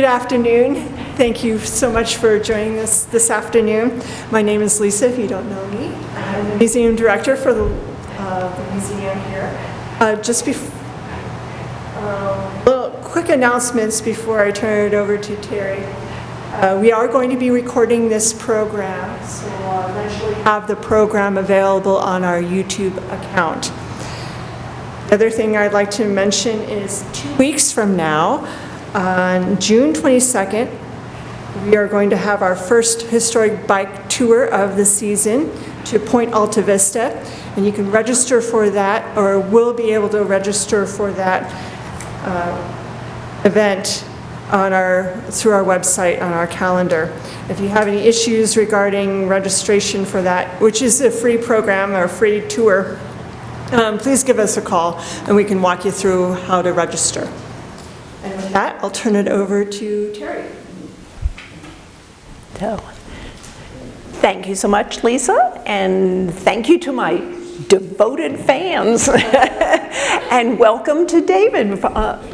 afternoon. Thank you so much for joining us this afternoon. My name is Lisa, if you don't know me. I'm the museum director for the museum here. Little quick announcements before I turn it over to Terri. We are going to be recording this program, so we'll eventually have the program available on our YouTube account. The other thing I'd like to mention is 2 weeks from now, on June 22nd, we are going to have our first historic bike tour of the season to Point Alta Vista, and you can register for that, or will be able to register for that event through our website on our calendar. If you have any issues regarding registration for that, which is a free program or a free tour, please give us a call and we can walk you through how to register. And with that, I'll turn it over to Terri. So, thank you so much, Lisa, and thank you to my devoted fans. And welcome to David,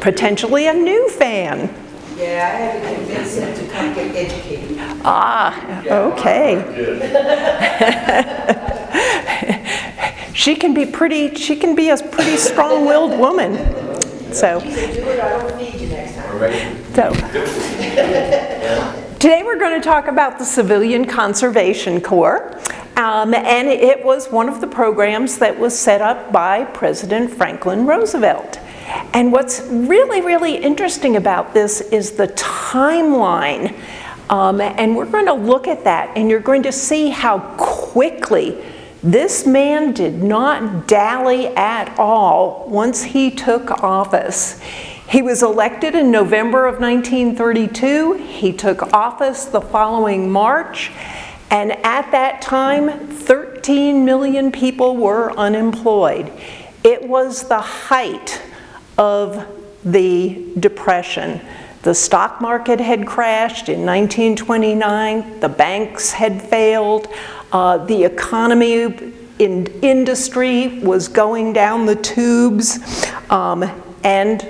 potentially a new fan. Yeah, I had to convince him to come get educated. Ah, okay. She can be a pretty strong-willed woman. So, He said, do it, I don't need you next time. Today we're going to talk about the Civilian Conservation Corps, and it was one of the programs that was set up by President Franklin Roosevelt. And what's really, really interesting about this is the timeline, and we're going to look at that, and you're going to see how quickly this man did not dally at all once he took office. He was elected in November of 1932. He took office the following March, and at that time, 13 million people were unemployed. It was the height of the Depression. The stock market had crashed in 1929, the banks had failed, the economy in industry was going down the tubes, and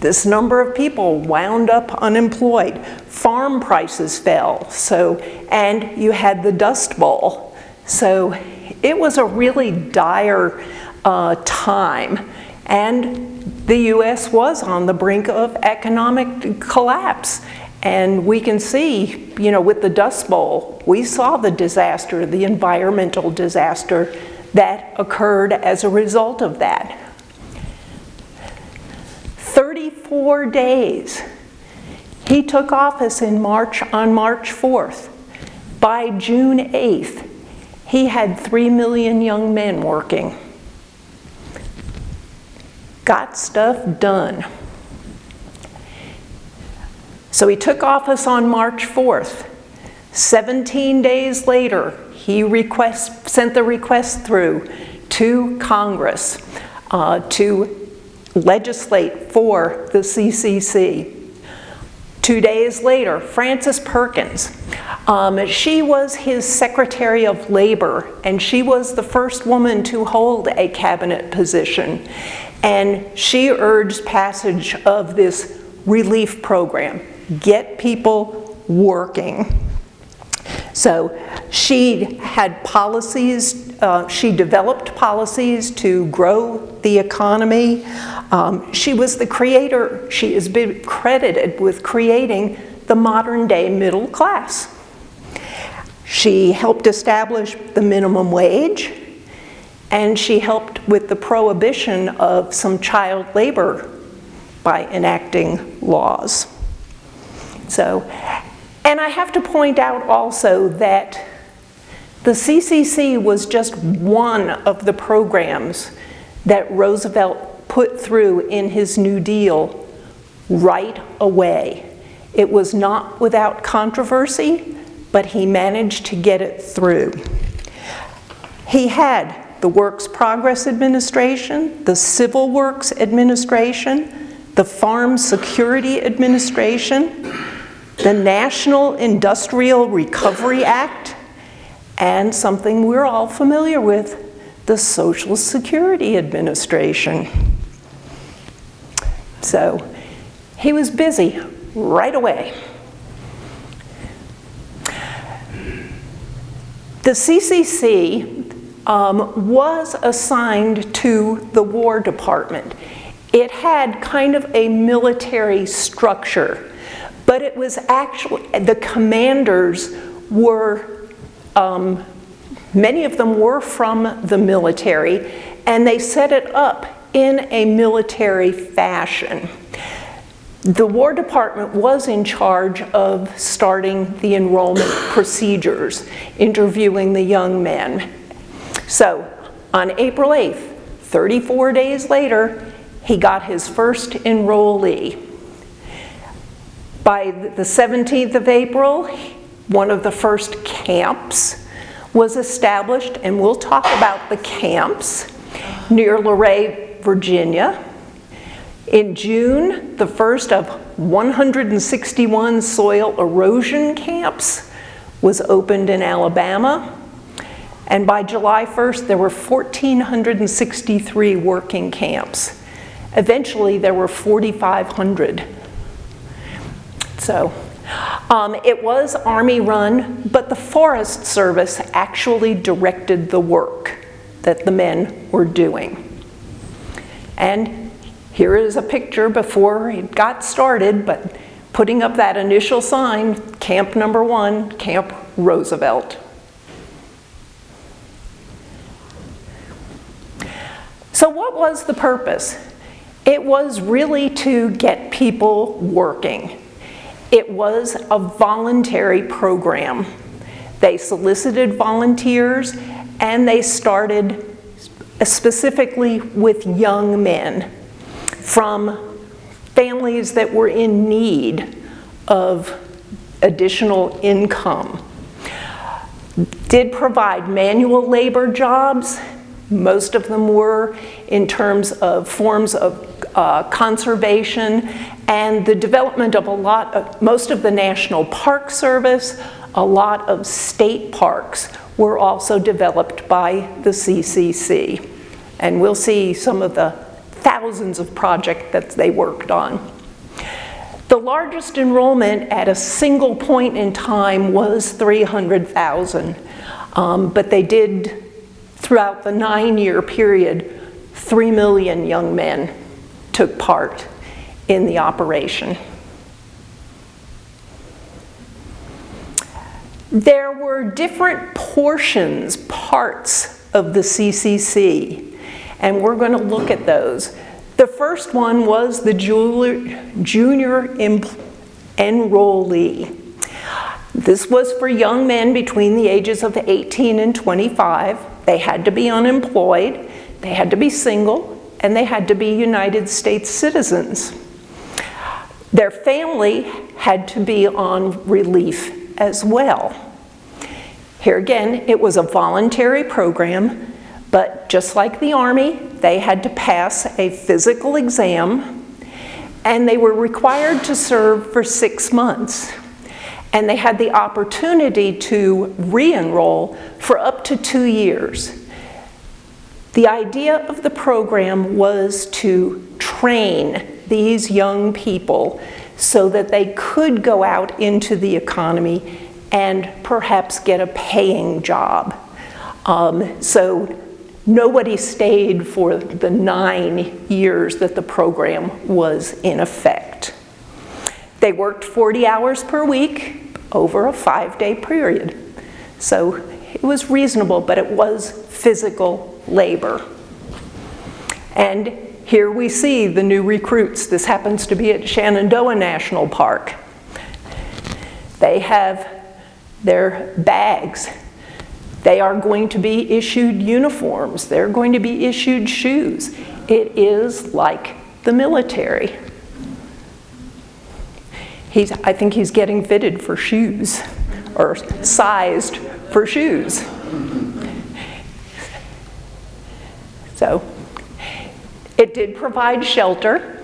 this number of people wound up unemployed. Farm prices fell, and you had the Dust Bowl. So it was a really dire time, and the U.S. was on the brink of economic collapse. And we can see, with the Dust Bowl, we saw the disaster, the environmental disaster that occurred as a result of that. 34 days. He took office on March 4th. By June 8th, he had 3 million young men working. Got stuff done. So he took office on March 4th. 17 days later, he sent the request through to Congress to legislate for the CCC. 2 days later, Frances Perkins, she was his Secretary of Labor, and she was the first woman to hold a cabinet position. And she urged passage of this relief program, get people working. So she had policies, she developed policies to grow the economy. She was the creator, she has been credited with creating the modern day middle class. She helped establish the minimum wage, and she helped with the prohibition of some child labor by enacting laws. So, and I have to point out also that the CCC was just one of the programs that Roosevelt put through in his New Deal right away. It was not without controversy, but he managed to get it through. He had the Works Progress Administration, the Civil Works Administration, the Farm Security Administration, the National Industrial Recovery Act, and something we're all familiar with, the Social Security Administration. So he was busy, right away. The CCC was assigned to the War Department. It had kind of a military structure, but it was actually, the commanders were, many of them were from the military, and they set it up in a military fashion. The War Department was in charge of starting the enrollment procedures, interviewing the young men. So on April 8th, 34 days later, he got his first enrollee. By the 17th of April, one of the first camps was established, and we'll talk about the camps, near Luray, Virginia. In June, the first of 161 soil erosion camps was opened in Alabama. And by July 1st, there were 1,463 working camps. Eventually, there were 4,500. So it was Army run, but the Forest Service actually directed the work that the men were doing. And here is a picture before it got started, but putting up that initial sign, Camp Number 1, Camp Roosevelt. So what was the purpose? It was really to get people working. It was a voluntary program. They solicited volunteers, and they started specifically with young men from families that were in need of additional income. Did provide manual labor jobs. Most of them were in terms of forms of conservation and the development of most of the National Park Service, a lot of state parks were also developed by the CCC. And we'll see some of the thousands of projects that they worked on. The largest enrollment at a single point in time was 300,000, but they did, throughout the 9-year period, 3 million young men took part in the operation. There were different parts of the CCC, and we're going to look at those. The first one was the junior enrollee. This was for young men between the ages of 18 and 25. They had to be unemployed, they had to be single, and they had to be United States citizens. Their family had to be on relief as well. Here again, it was a voluntary program, but just like the Army, they had to pass a physical exam, and they were required to serve for 6 months. And they had the opportunity to re-enroll for up to 2 years. The idea of the program was to train these young people so that they could go out into the economy and perhaps get a paying job. So nobody stayed for the 9 years that the program was in effect. They worked 40 hours per week over a 5-day period. So it was reasonable, but it was physical labor. And here we see the new recruits. This happens to be at Shenandoah National Park. They have their bags. They are going to be issued uniforms. They're going to be issued shoes. It is like the military. I think he's getting fitted for shoes, or sized for shoes. So it did provide shelter,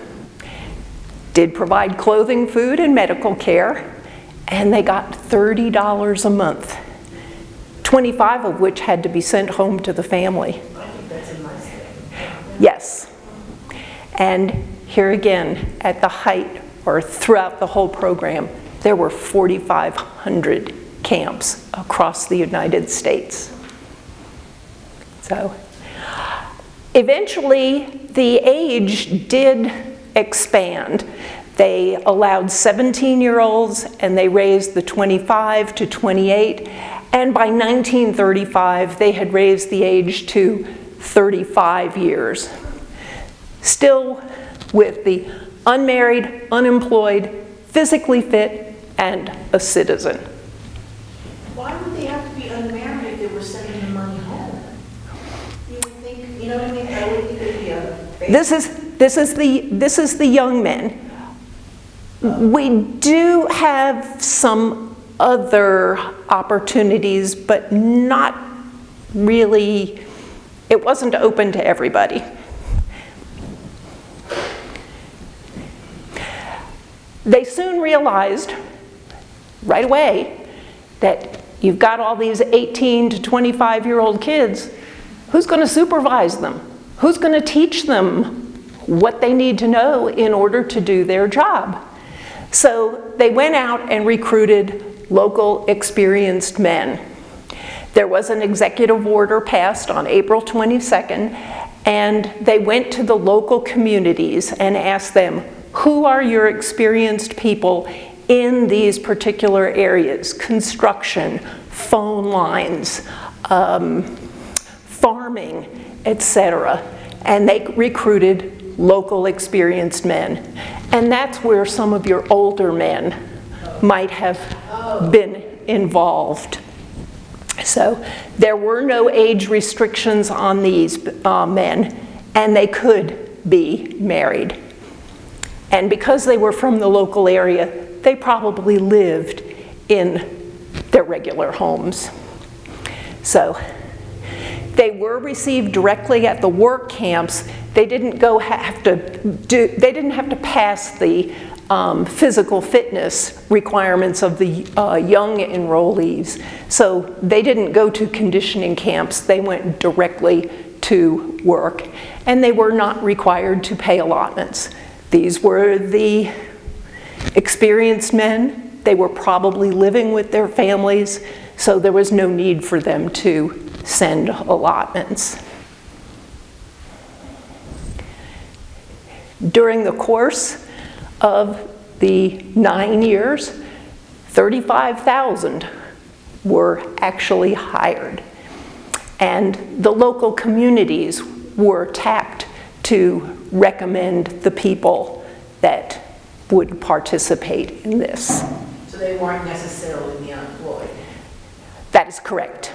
did provide clothing, food, and medical care, and they got $30 a month, 25 of which had to be sent home to the family. I think that's a nice thing. Yes. And here again, at the height or throughout the whole program, there were 4,500 camps across the United States. So eventually, the age did expand. They allowed 17-year-olds, and they raised the 25 to 28, and by 1935, they had raised the age to 35 years. Still with the unmarried, unemployed, physically fit, and a citizen. Why would they have to be unmarried if they were sending the money home? You would think, you know what I mean? I would think it'd be a... This is the young men. We do have some other opportunities, but not really, it wasn't open to everybody. They soon realized, right away, that you've got all these 18 to 25-year-old kids. Who's going to supervise them? Who's going to teach them what they need to know in order to do their job? So they went out and recruited local experienced men. There was an executive order passed on April 22nd, and they went to the local communities and asked them, who are your experienced people in these particular areas? Construction, phone lines, farming, etc. And they recruited local experienced men. And that's where some of your older men might have been involved. So there were no age restrictions on these men, and they could be married. And because they were from the local area, they probably lived in their regular homes. So they were received directly at the work camps. They didn't have to pass the physical fitness requirements of the young enrollees. So they didn't go to conditioning camps. They went directly to work, and they were not required to pay allotments. These were the experienced men. They were probably living with their families, so there was no need for them to send allotments. During the course of the 9 years, 35,000 were actually hired. And the local communities were tapped to recommend the people that would participate in this. So they weren't necessarily the unemployed. That is correct.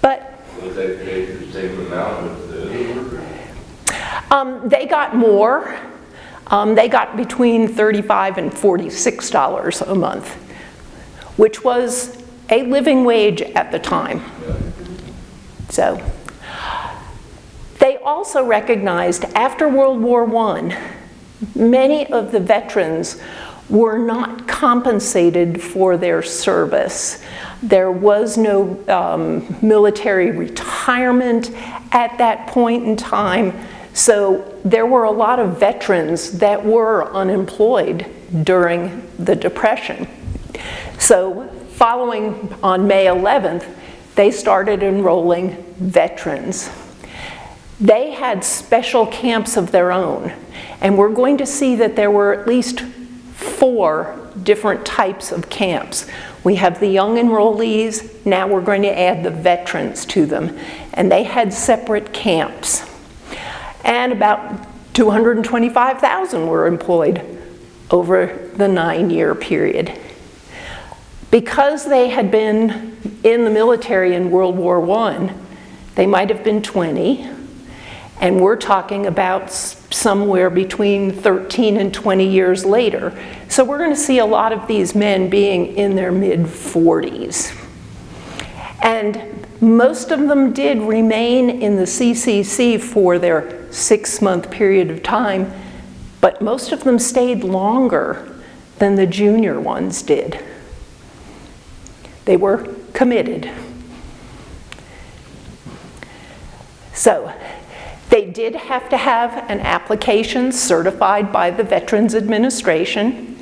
But Was they paid the same amount as the workers? they got more. They got between $35 and $46 a month, which was a living wage at the time. So they also recognized after World War I, many of the veterans were not compensated for their service. There was no military retirement at that point in time, so there were a lot of veterans that were unemployed during the Depression. So following on May 11th, they started enrolling veterans. They had special camps of their own, and we're going to see that there were at least 4 different types of camps. We have the young enrollees, now we're going to add the veterans to them, and they had separate camps. And about 225,000 were employed over the 9-year period. Because they had been in the military in World War I, they might have been 20, and we're talking about somewhere between 13 and 20 years later. So we're going to see a lot of these men being in their mid-40s. And most of them did remain in the CCC for their 6-month period of time, but most of them stayed longer than the junior ones did. They were committed. So They did have to have an application certified by the Veterans Administration.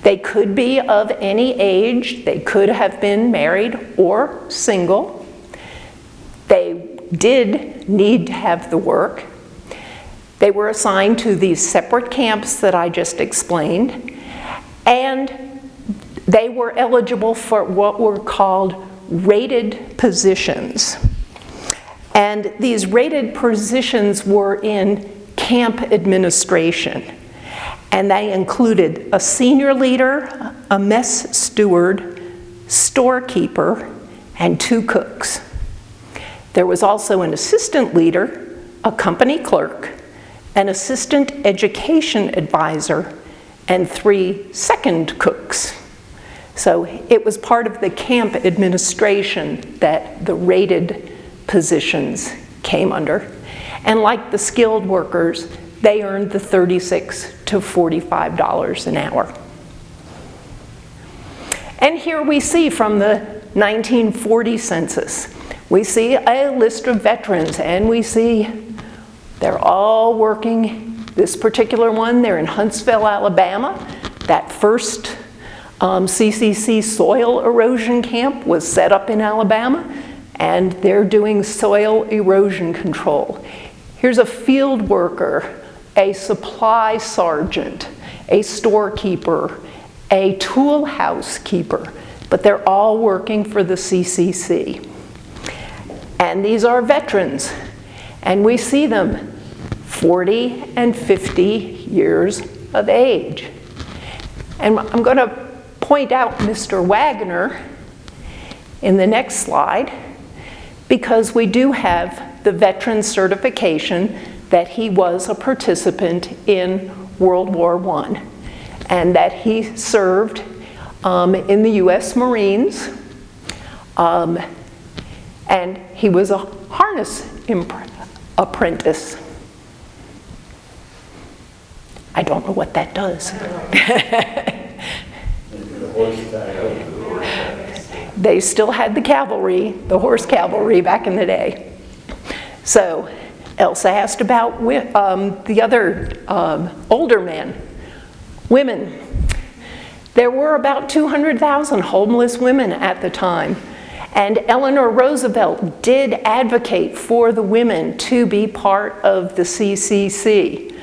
They could be of any age. They could have been married or single. They did need to have the work. They were assigned to these separate camps that I just explained, and they were eligible for what were called rated positions. And these rated positions were in camp administration. And they included a senior leader, a mess steward, storekeeper, and 2 cooks. There was also an assistant leader, a company clerk, an assistant education advisor, and 3 second cooks. So it was part of the camp administration that the rated positions came under. And like the skilled workers, they earned the $36 to $45 an hour. And here we see from the 1940 census, we see a list of veterans, and we see they're all working. This particular one, they're in Huntsville, Alabama. That first CCC soil erosion camp was set up in Alabama, and they're doing soil erosion control. Here's a field worker, a supply sergeant, a storekeeper, a tool house keeper, but they're all working for the CCC. And these are veterans, and we see them 40 and 50 years of age. And I'm going to point out Mr. Wagner in the next slide, because we do have the veteran certification that he was a participant in World War I, and that he served in the U.S. Marines, and he was a harness apprentice. I don't know what that does. They still had the cavalry, the horse cavalry back in the day. So Elsa asked about the other older men, women. There were about 200,000 homeless women at the time. And Eleanor Roosevelt did advocate for the women to be part of the CCC.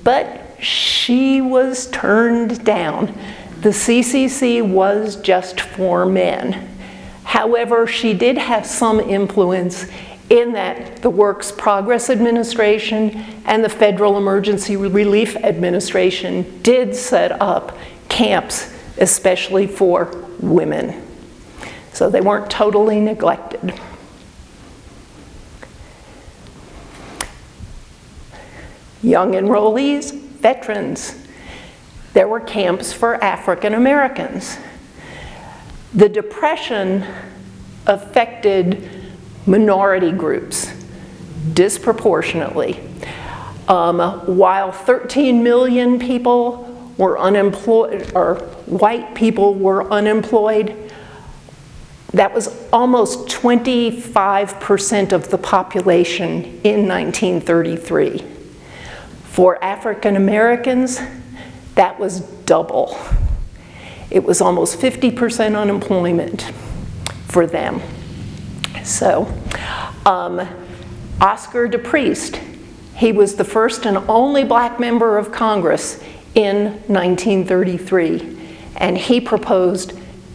But she was turned down. The CCC was just for men. However, she did have some influence in that the Works Progress Administration and the Federal Emergency Relief Administration did set up camps, especially for women. So they weren't totally neglected. Young enrollees, veterans. There were camps for African Americans. The Depression affected minority groups disproportionately. While 13 million people were unemployed, or white people were unemployed, that was almost 25% of the population in 1933. For African Americans, that was double. It was almost 50% unemployment for them. So, Oscar DePriest, he was the first and only black member of Congress in 1933, and he proposed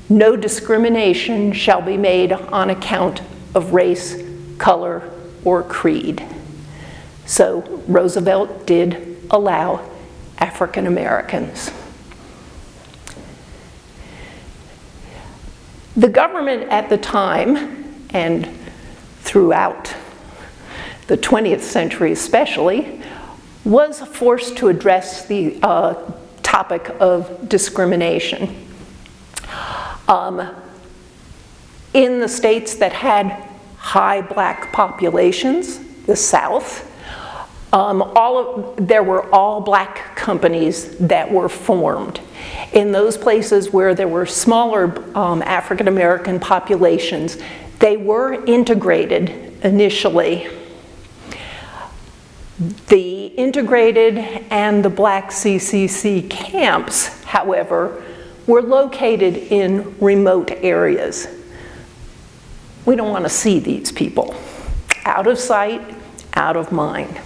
no discrimination shall be made on account of race, color, or creed. So Roosevelt did allow African Americans. The government at the time, and throughout the 20th century especially, was forced to address the topic of discrimination. In the states that had high black populations, the South, there were all black companies that were formed. In those places where there were smaller African American populations, they were integrated initially. The integrated and the Black CCC camps, however, were located in remote areas. We don't want to see these people. Out of sight, out of mind.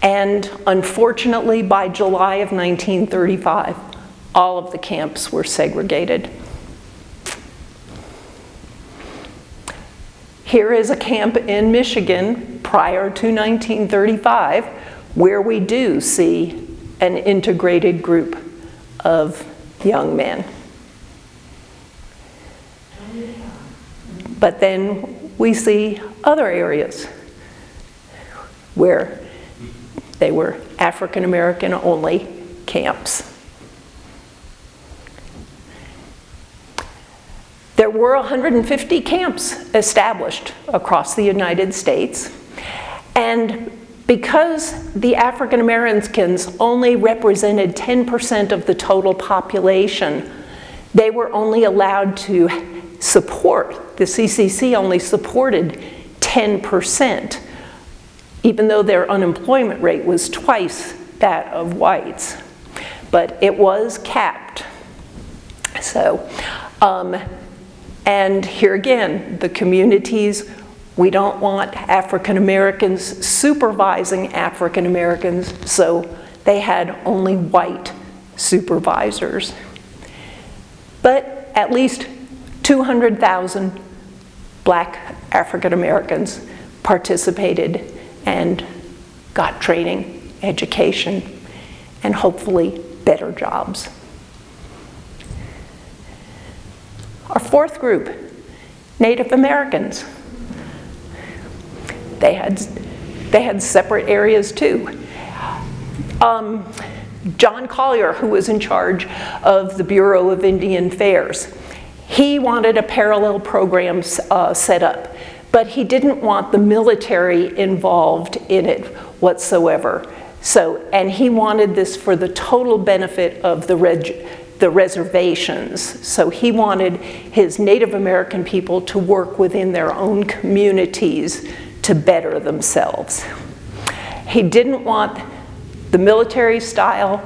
And unfortunately, by July of 1935, all of the camps were segregated. Here is a camp in Michigan prior to 1935 where we do see an integrated group of young men. But then we see other areas where they were African American only camps. There were 150 camps established across the United States, and because the African Americans only represented 10% of the total population, they were only allowed to support, the CCC only supported 10%, even though their unemployment rate was twice that of whites. But it was capped. So, and here again, the communities, we don't want African Americans supervising African Americans, so they had only white supervisors. But at least 200,000 Black African Americans participated and got training, education, and hopefully better jobs. Our fourth group, Native Americans. They had separate areas too. John Collier, who was in charge of the Bureau of Indian Affairs, he wanted a parallel program set up, but he didn't want the military involved in it whatsoever. So, and he wanted this for the total benefit of the reservations. So he wanted his Native American people to work within their own communities to better themselves. He didn't want the military style,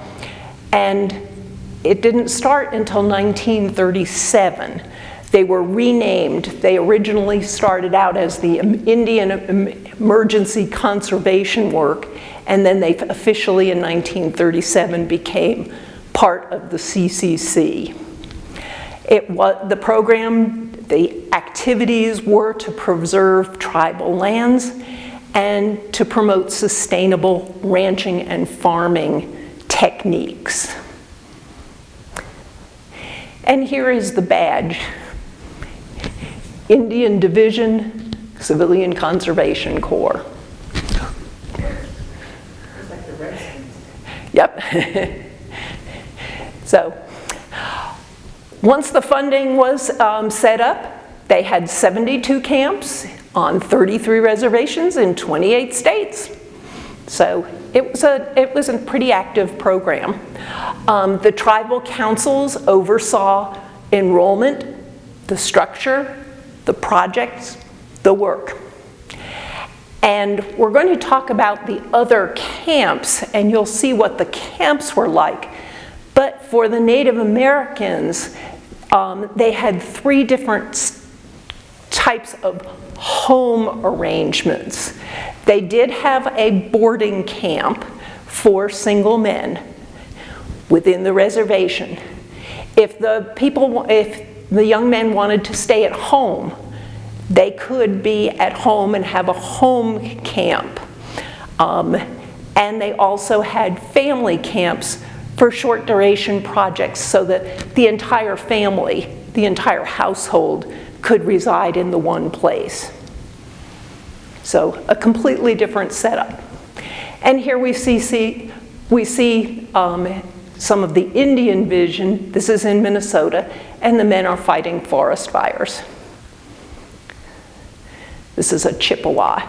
and it didn't start until 1937. They were renamed. They originally started out as the Indian Emergency Conservation Work, and then they officially in 1937 became part of the CCC. The program, the activities were to preserve tribal lands and to promote sustainable ranching and farming techniques. And here is the badge. Indian Division, Civilian Conservation Corps. It's like the Redskins. Yep. So, once the funding was set up, they had 72 camps on 33 reservations in 28 states. So it was a pretty active program. The tribal councils oversaw enrollment, the structure, the projects, the work. And we're going to talk about the other camps, and you'll see what the camps were like. But for the Native Americans, they had 3 different types of home arrangements. They did have a boarding camp for single men within the reservation. If the young men wanted to stay at home, they could be at home and have a home camp. And they also had family camps for short duration projects so that the entire family, the entire household could reside in the one place. So a completely different setup. And here we see some of the Indian vision. This is in Minnesota, and the men are fighting forest fires. This is a Chippewa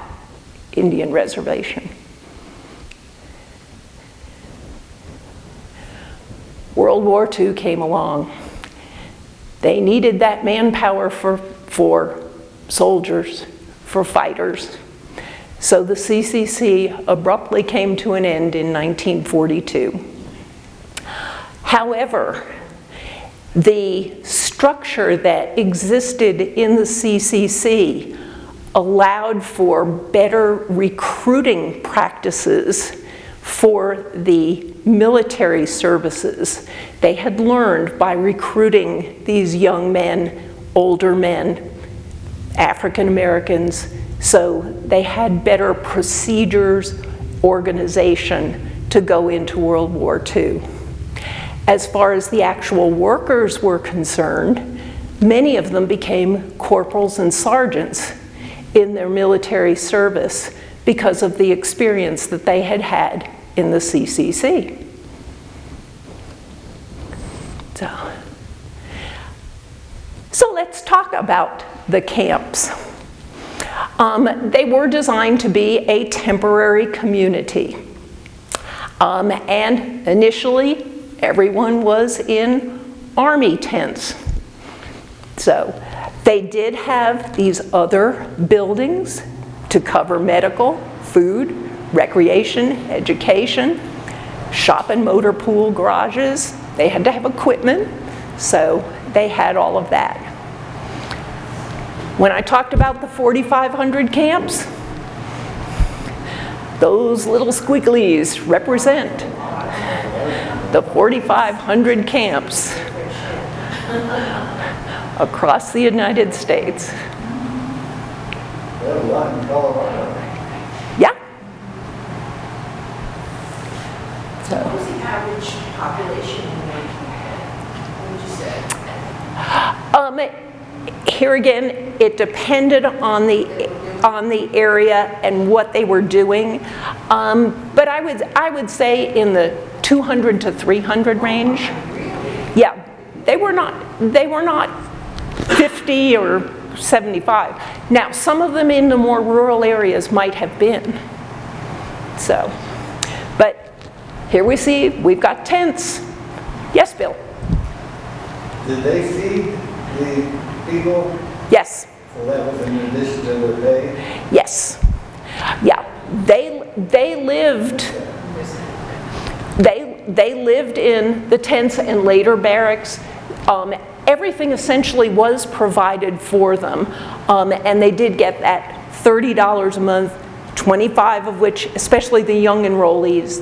Indian reservation. World War II came along. They needed that manpower for soldiers, for fighters. So the CCC abruptly came to an end in 1942. However, the structure that existed in the CCC allowed for better recruiting practices for the military services. They had learned by recruiting these young men, older men, African Americans, so they had better procedures, organization to go into World War II. As far as the actual workers were concerned, many of them became corporals and sergeants in their military service because of the experience that they had had in the CCC. So let's talk about the camps. They were designed to be a temporary community. And initially, everyone was in army tents. So they did have these other buildings to cover medical, food, recreation, education, shop and motor pool garages. They had to have equipment, so they had all of that. When I talked about the 4,500 camps, those little squigglies represent the 4,500 camps across the United States. Yeah. What was the average population in what would you say? Here again, it depended on the area and what they were doing, but I would say in the 200 to 300 range. Yeah, they were not 50 or 75. Now, some of them in the more rural areas might have been. So, but here we've got tents. Yes, Bill? Did they feed the people? Yes. So that was in addition to their pay? Yes. Yeah. They lived in the tents and later barracks. Everything essentially was provided for them, and they did get that $30 a month, 25 of which, especially the young enrollees,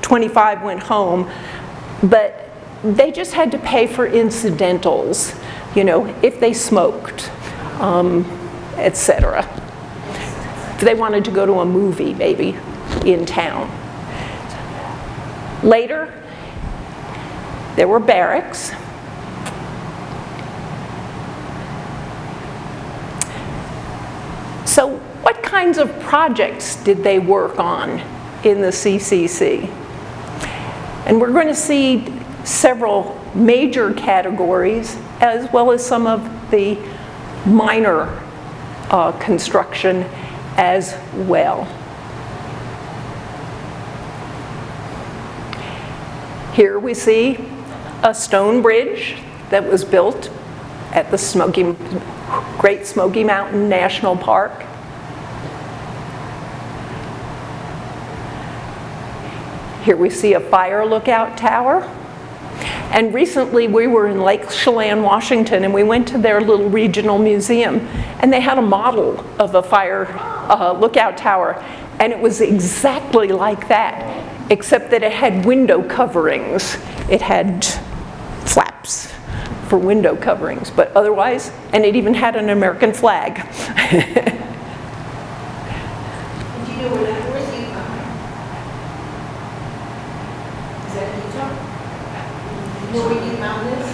25 went home, but they just had to pay for incidentals, you know, if they smoked, etc. If they wanted to go to a movie, maybe, in town. Later, there were barracks. So what kinds of projects did they work on in the CCC? And we're going to see several major categories as well as some of the minor construction as well. Here we see a stone bridge that was built at the Great Smoky Mountain National Park. Here we see a fire lookout tower. And recently we were in Lake Chelan, Washington, and we went to their little regional museum, and they had a model of a fire lookout tower, and it was exactly like that, except that it had window coverings. It had flaps for window coverings, but otherwise, and it even had an American flag. Do you know where's Utah? Is that Utah? You know where Utah Mountain is?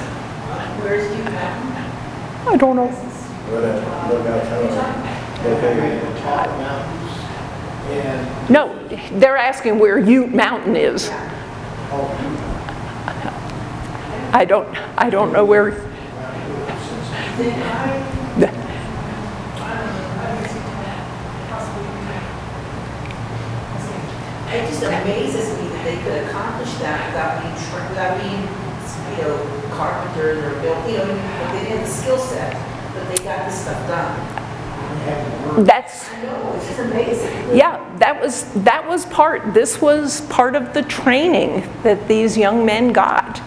Where's Utah Mountain? I don't know. No, they're asking where Ute Mountain is. I don't know where. It just amazes me that they could accomplish that without being, you know, carpenters or built, you know, but they didn't have the skill set, but they got this stuff done. That's, This is amazing. yeah, this was part of the training that these young men got.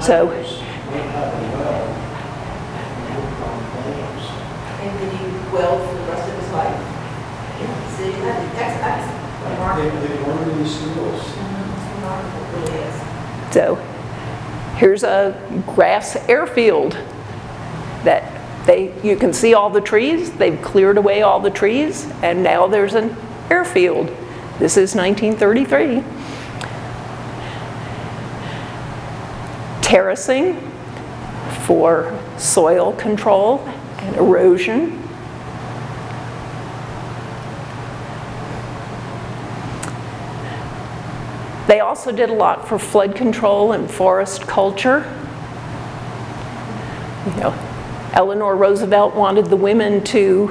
So, And did he weld for the rest of his life? See, that's remarkable. They learn these skills. It's remarkable, it really is. so here's a grass airfield that you can see all the trees. They've cleared away all the trees, and now there's an airfield. This is 1933. Terracing for soil control and erosion. They also did a lot for flood control and forest culture. You know, Eleanor Roosevelt wanted the women to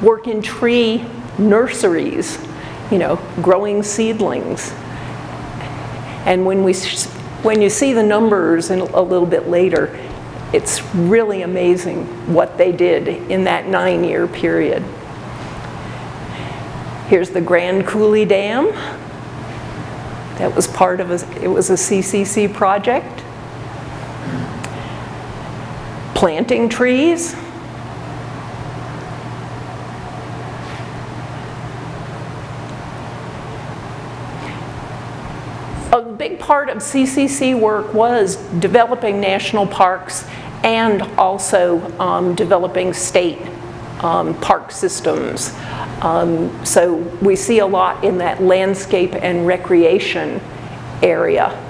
work in tree nurseries, you know, growing seedlings. And when you see the numbers a little bit later, it's really amazing what they did in that 9-year period. Here's the Grand Coulee Dam. That was part of it was a CCC project. Planting trees. A big part of CCC work was developing national parks and also developing state park systems. So we see a lot in that landscape and recreation area.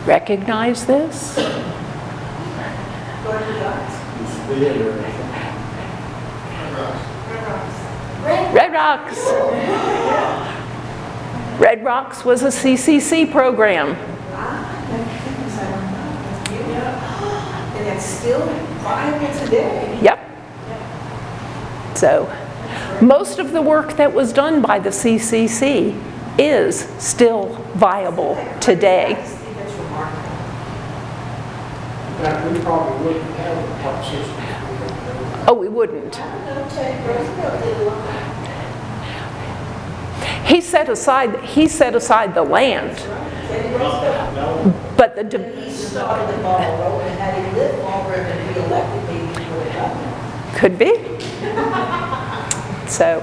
Recognize this? Red Rocks. Red Rocks was a CCC program. And it's still viable today. Yep. So, most of the work that was done by the CCC is still viable today. I just think that's remarkable. In fact, we probably wouldn't have a park system. Oh, we wouldn't. I don't know, Teddy Roosevelt did a lot. He set aside the land, Teddy Roosevelt. but He started the ball rolling, and had he lived longer and be elected, maybe he would have done it. could be. So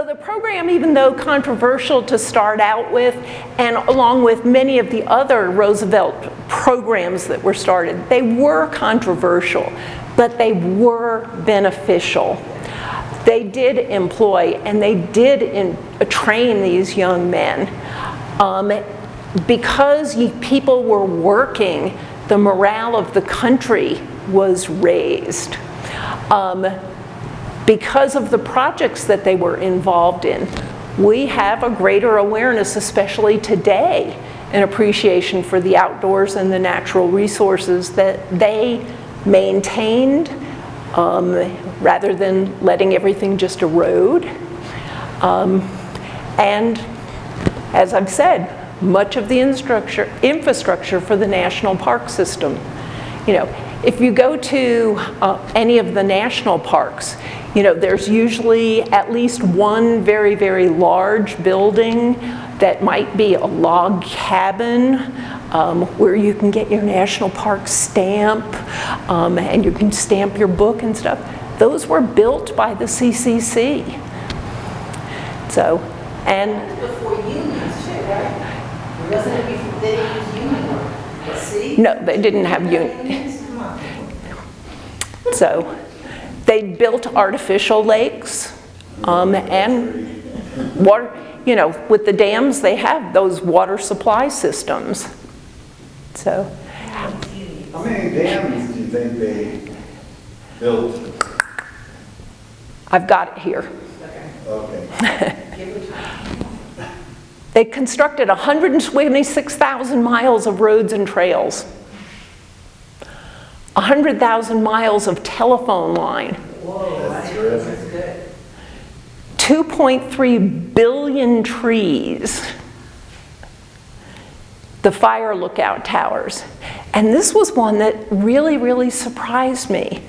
the program, even though controversial to start out with, and along with many of the other Roosevelt programs that were started, they were controversial, but they were beneficial. They did employ and they did train these young men. Because people were working, the morale of the country was raised. Because of the projects that they were involved in, we have a greater awareness, especially today, an appreciation for the outdoors and the natural resources that they maintained, rather than letting everything just erode. And as I've said, much of the infrastructure for the national park system. You know, if you go to any of the national parks, you know, there's usually at least one very, very large building that might be a log cabin where you can get your national park stamp and you can stamp your book and stuff. Those were built by the CCC. So, and Before unions too, right? Wasn't it before they didn't use union work? See? no, they didn't have unions. Come on. So they built artificial lakes and water, you know, with the dams they have those water supply systems. So How many dams do you think they built? I've got it here. Okay. They constructed 126,000 miles of roads and trails, 100,000 miles of telephone line, Whoa, That's terrific. that's good. 2.3 billion trees, the fire lookout towers. And this was one that really, really surprised me.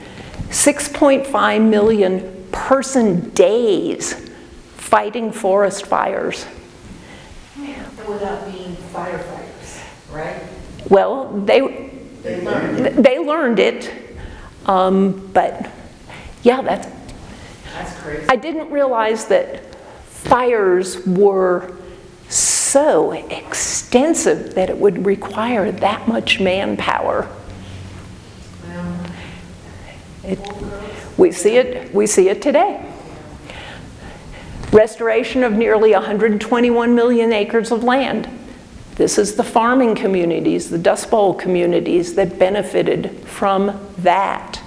6.5 million person days fighting forest fires. And without being firefighters, right? Well, they learned it. learned it, but yeah, That's crazy. I didn't realize that fires were so extensive that it would require that much manpower. We see it today. Restoration of nearly 121 million acres of land. This is the farming communities, the Dust Bowl communities that benefited from that.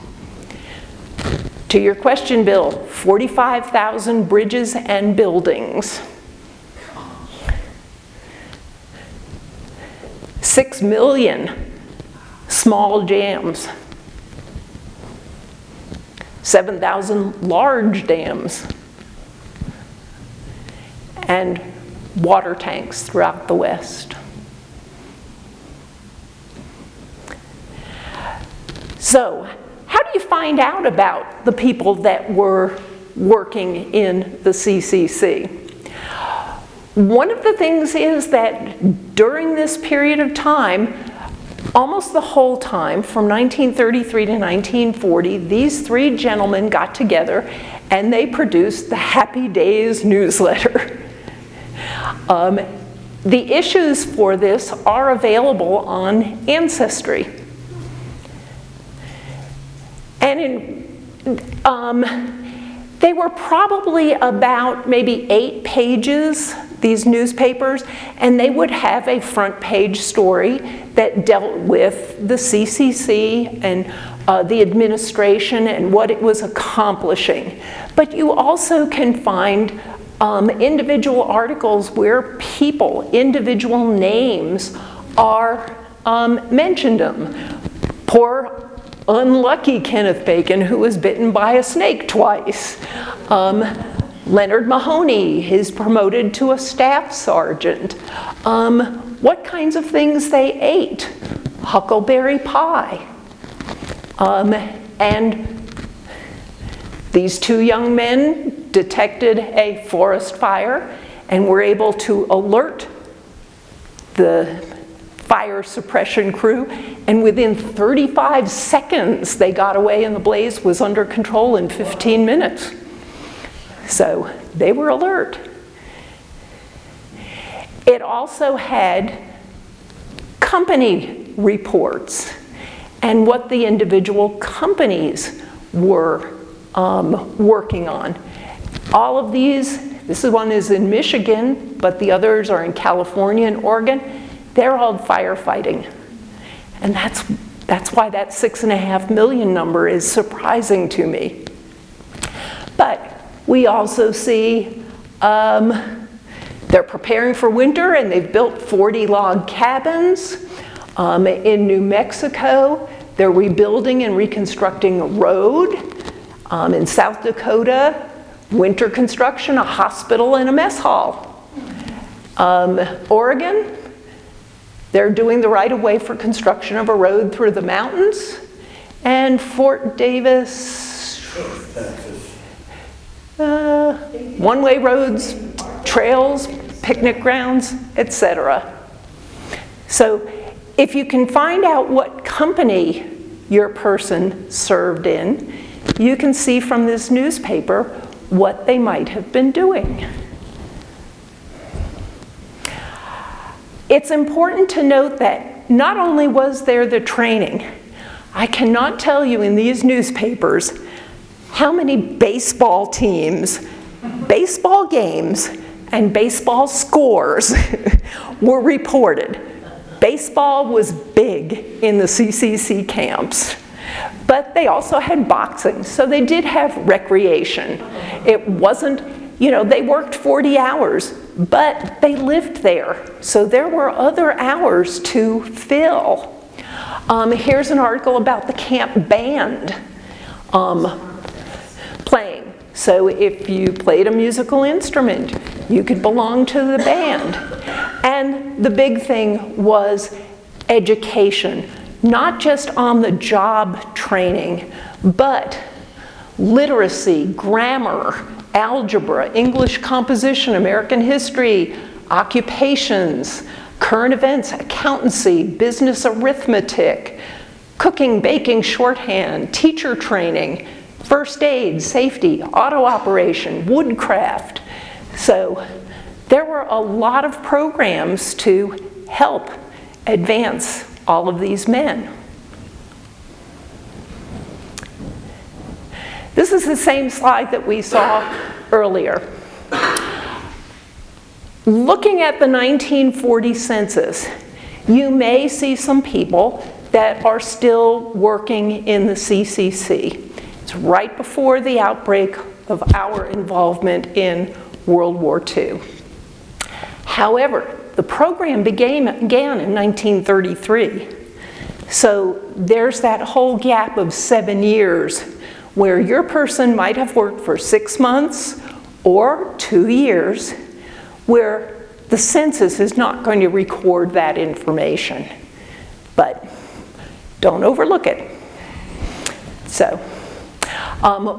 To your question, Bill, 45,000 bridges and buildings. 6 million small dams. 7,000 large dams. And water tanks throughout the West. So, how do you find out about the people that were working in the CCC? One of the things is that during this period of time, almost the whole time, from 1933 to 1940, these three gentlemen got together and they produced the Happy Days newsletter. The issues for this are available on Ancestry. And they were probably about maybe 8 pages, these newspapers, and they would have a front page story that dealt with the CCC and the administration and what it was accomplishing. But you also can find individual articles where people, individual names are mentioned. Poor unlucky Kenneth Bacon, who was bitten by a snake twice. Leonard Mahoney is promoted to a staff sergeant. What kinds of things they ate? Huckleberry pie. And these two young men detected a forest fire and were able to alert the fire suppression crew, and within 35 seconds they got away and the blaze was under control in 15 minutes. So they were alert. It also had company reports and what the individual companies were working on. All of these, this one is in Michigan, but the others are in California and Oregon. They're all firefighting. And that's why that 6.5 million number is surprising to me. But we also see they're preparing for winter and they've built 40 log cabins. In New Mexico, they're rebuilding and reconstructing a road. In South Dakota, winter construction, a hospital and a mess hall. Oregon, they're doing the right-of-way for construction of a road through the mountains. And Fort Davis, one-way roads, trails, picnic grounds, etc. So if you can find out what company your person served in, you can see from this newspaper what they might have been doing. It's important to note that not only was there the training, I cannot tell you in these newspapers how many baseball teams, baseball games, and baseball scores were reported. Baseball was big in the CCC camps. But they also had boxing, so they did have recreation. It wasn't, you know, they worked 40 hours, but they lived there. So there were other hours to fill. Here's an article about the camp band playing. So if you played a musical instrument, you could belong to the band. And the big thing was education, not just on-the-job training, but literacy, grammar, algebra, English composition, American history, occupations, current events, accountancy, business arithmetic, cooking, baking, shorthand, teacher training, first aid, safety, auto operation, woodcraft. So there were a lot of programs to help advance all of these men. This is the same slide that we saw earlier. Looking at the 1940 census, you may see some people that are still working in the CCC. It's right before the outbreak of our involvement in World War II. However, the program began in 1933. So there's that whole gap of 7 years where your person might have worked for 6 months or 2 years, where the census is not going to record that information. But don't overlook it. So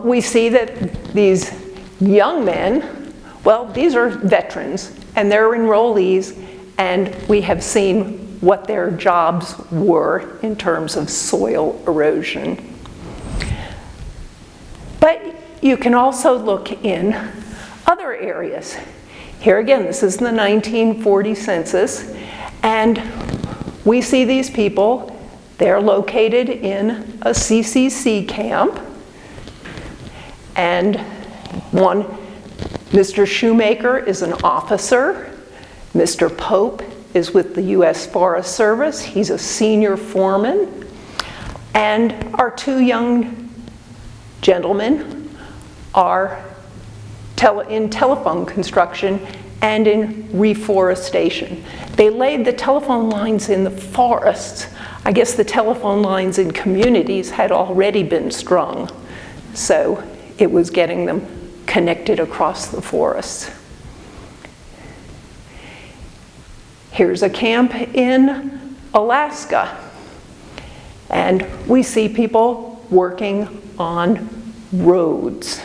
we see that these young men, well, these are veterans, and they're enrollees, and we have seen what their jobs were in terms of soil erosion. But you can also look in other areas. Here again, this is the 1940 census, and we see these people. They're located in a CCC camp, and Mr. Shoemaker is an officer. Mr. Pope is with the U.S. Forest Service. He's a senior foreman. And our 2 young gentlemen are in telephone construction and in reforestation. They laid the telephone lines in the forests. I guess the telephone lines in communities had already been strung, so it was getting them connected across the forests. Here's a camp in Alaska, and we see people working on roads.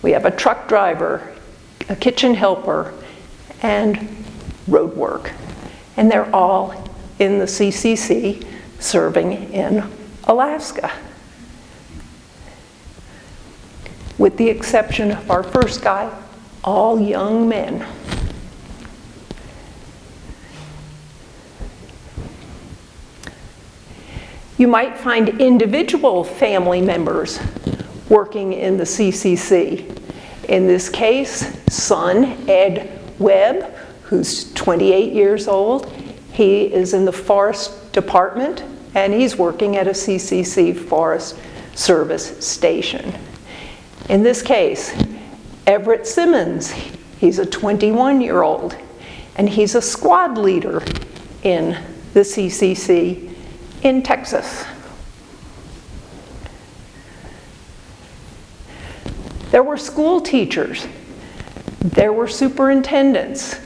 We have a truck driver, a kitchen helper, and road work. And they're all in the CCC serving in Alaska. With the exception of our first guy, all young men. You might find individual family members working in the CCC. In this case, son Ed Webb, who's 28 years old. He is in the Forest Department, and he's working at a CCC Forest Service station. In this case, Everett Simmons, he's a 21-year-old, and he's a squad leader in the CCC in Texas. There were school teachers. There were superintendents.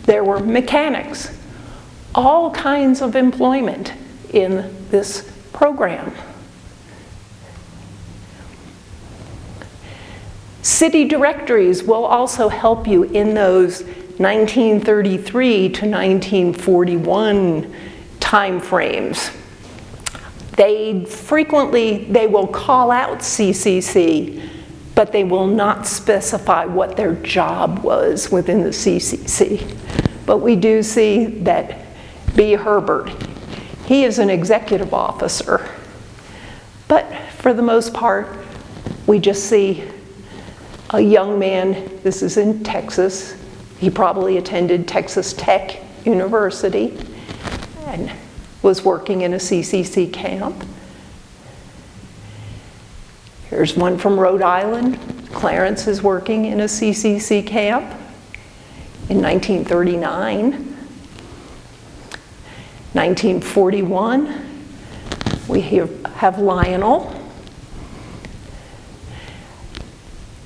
There were mechanics. All kinds of employment in this program. City directories will also help you in those 1933 to 1941 time frames. They will call out CCC, but they will not specify what their job was within the CCC. But we do see that B. Herbert, he is an executive officer. But for the most part, we just see a young man. This is in Texas. He probably attended Texas Tech University and was working in a CCC camp. Here's one from Rhode Island. Clarence is working in a CCC camp in 1939. 1941, we have Lionel.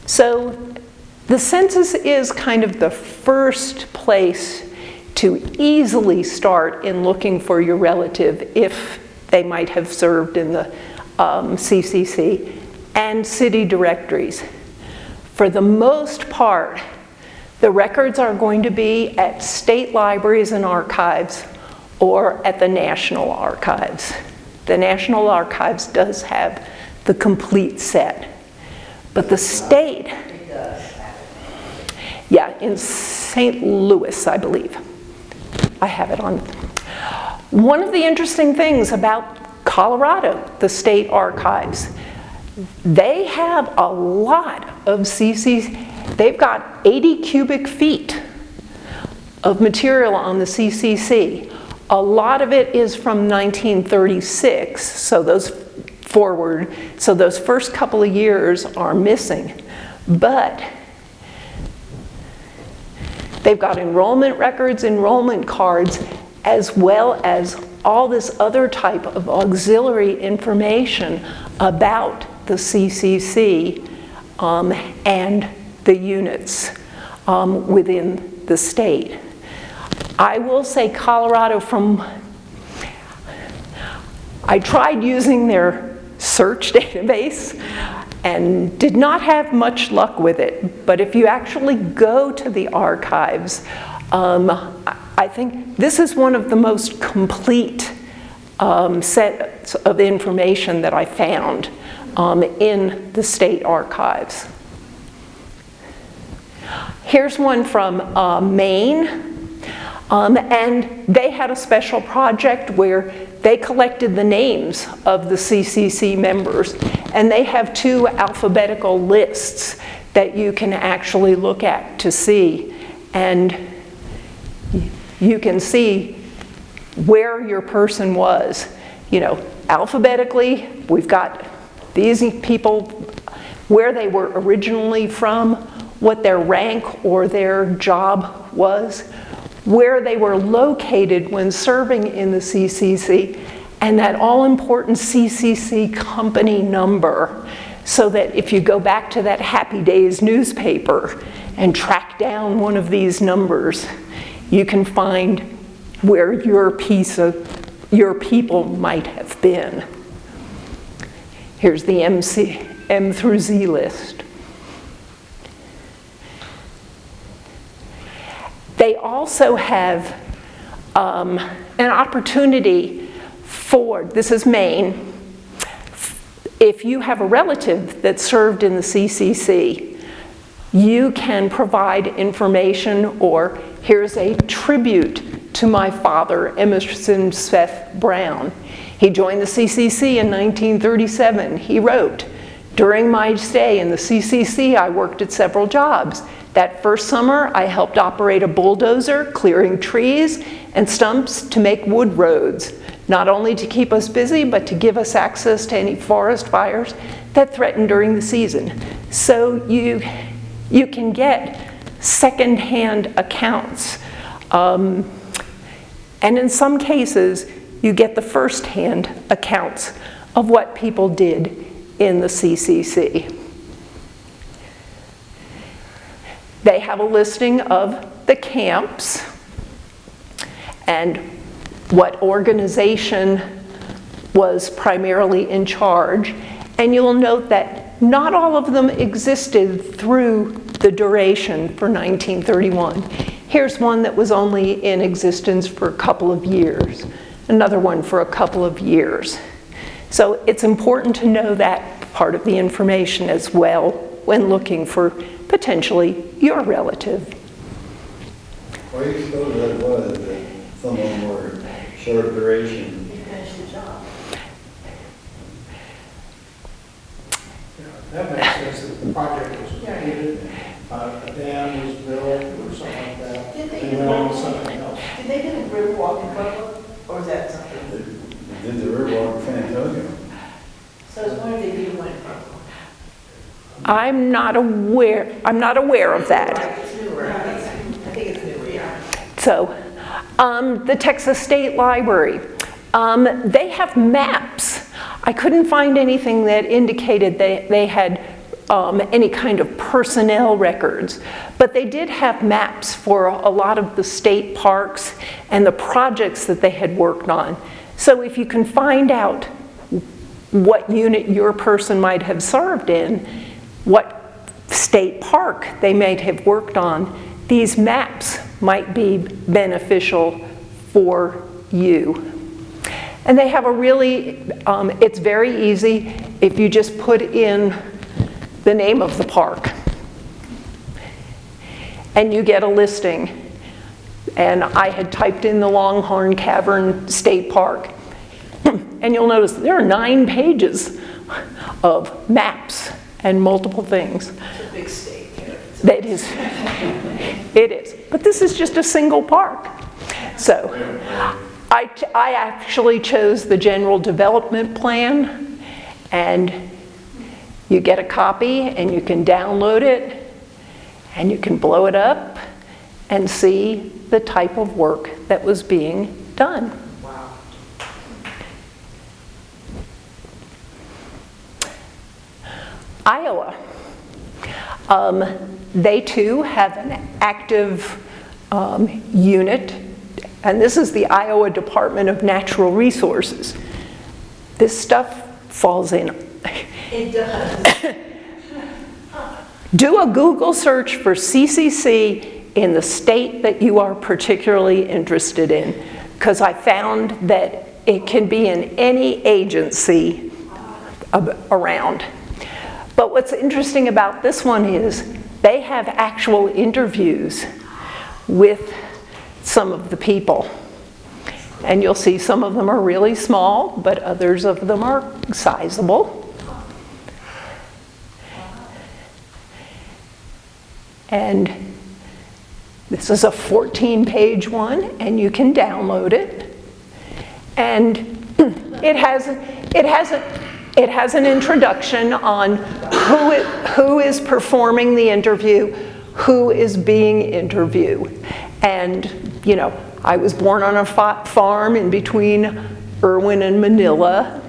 So The census is kind of the first place to easily start in looking for your relative if they might have served in the CCC, and city directories. For the most part, the records are going to be at state libraries and archives or at the National Archives. The National Archives does have the complete set, but the state, yeah, in St. Louis, I believe. I have it on. One of the interesting things about Colorado, the state archives, they have a lot of CCC. They've got 80 cubic feet of material on the CCC. A lot of it is from 1936, so those first couple of years are missing. But they've got enrollment records, enrollment cards, as well as all this other type of auxiliary information about the CCC and the units within the state. I will say Colorado, I tried using their search database and did not have much luck with it. But if you actually go to the archives, I think this is one of the most complete sets of information that I found in the state archives. Here's one from Maine, and they had a special project where they collected the names of the CCC members, and they have 2 alphabetical lists that you can actually look at to see, and you can see where your person was. You know, alphabetically, we've got these people, where they were originally from, what their rank or their job was, where they were located when serving in the CCC, and that all-important CCC company number, so that if you go back to that Happy Days newspaper and track down one of these numbers, you can find where your people might have been. Here's the M through Z list. They also have an opportunity for, this is Maine, if you have a relative that served in the CCC, you can provide information, or here's a tribute to my father, Emerson Seth Brown. He joined the CCC in 1937. He wrote, "During my stay in the CCC, I worked at several jobs. That first summer, I helped operate a bulldozer, clearing trees and stumps to make wood roads, not only to keep us busy, but to give us access to any forest fires that threatened during the season." So you can get secondhand accounts. And in some cases, you get the first-hand accounts of what people did in the CCC. They have a listing of the camps and what organization was primarily in charge. And you'll note that not all of them existed through the duration for 1931. Here's one that was only in existence for a couple of years, another one for a couple of years. So it's important to know that part of the information as well when looking for potentially your relative. Why do you suppose that was, that some of them were short duration? You finish the job. That makes sense, that the project was completed, a dam was built or something like that. Did they And do went on to that? something else. Did they do the river walk in Pueblo, or is that something? They did the riverwalk in San Antonio. So I was wondering if they did one in Pueblo. I'm not aware of that. Right, it's newer. I think it's newer, yeah. So, the Texas State Library, they have maps. I couldn't find anything that indicated they had any kind of personnel records, but they did have maps for a lot of the state parks and the projects that they had worked on. So if you can find out what unit your person might have served in, what state park they might have worked on, these maps might be beneficial for you. And they have a really, it's very easy if you just put in the name of the park and you get a listing. And I had typed in the Longhorn Cavern State Park, and you'll notice there are 9 pages of maps and multiple things. It's a big state here. It is. It is. But this is just a single park. So I actually chose the general development plan, and you get a copy and you can download it and you can blow it up and see the type of work that was being done. Wow. Iowa. They too have an active unit, and this is the Iowa Department of Natural Resources. This stuff falls in. It does. Do a Google search for CCC in the state that you are particularly interested in, because I found that it can be in any agency around. But what's interesting about this one is they have actual interviews with some of the people. And you'll see some of them are really small, but others of them are sizable. And this is a 14-page one, and you can download it. And it has an introduction on who is performing the interview, who is being interviewed. And, you know, I was born on a farm in between Irwin and Manila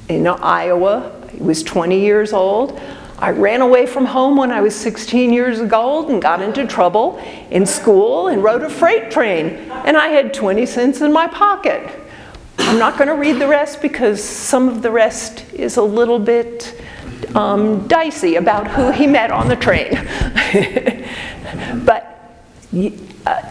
in Iowa. I was 20 years old. I ran away from home when I was 16 years old and got into trouble in school and rode a freight train. And I had 20 cents in my pocket. I'm not going to read the rest because some of the rest is a little bit dicey about who he met on the train. But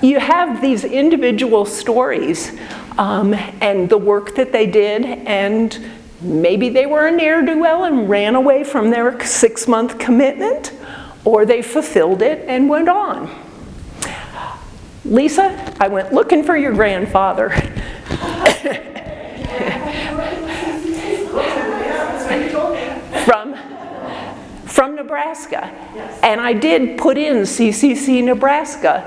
you have these individual stories and the work that they did, and maybe they were a ne'er-do-well and ran away from their 6-month commitment, or they fulfilled it and went on. Lisa, I went looking for your grandfather. From Nebraska. And I did put in CCC Nebraska,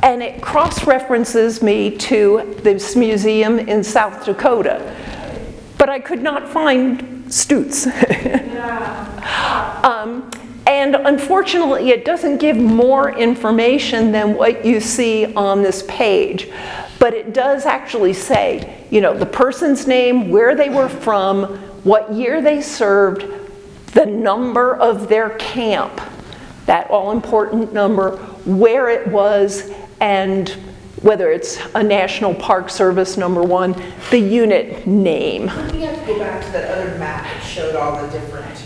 and it cross-references me to this museum in South Dakota. But I could not find Stutz. And unfortunately, it doesn't give more information than what you see on this page. But it does actually say, you know, the person's name, where they were from, what year they served, the number of their camp, that all-important number, where it was, and whether it's a National Park Service #1, the unit name. We have to go back to that other map that showed all the different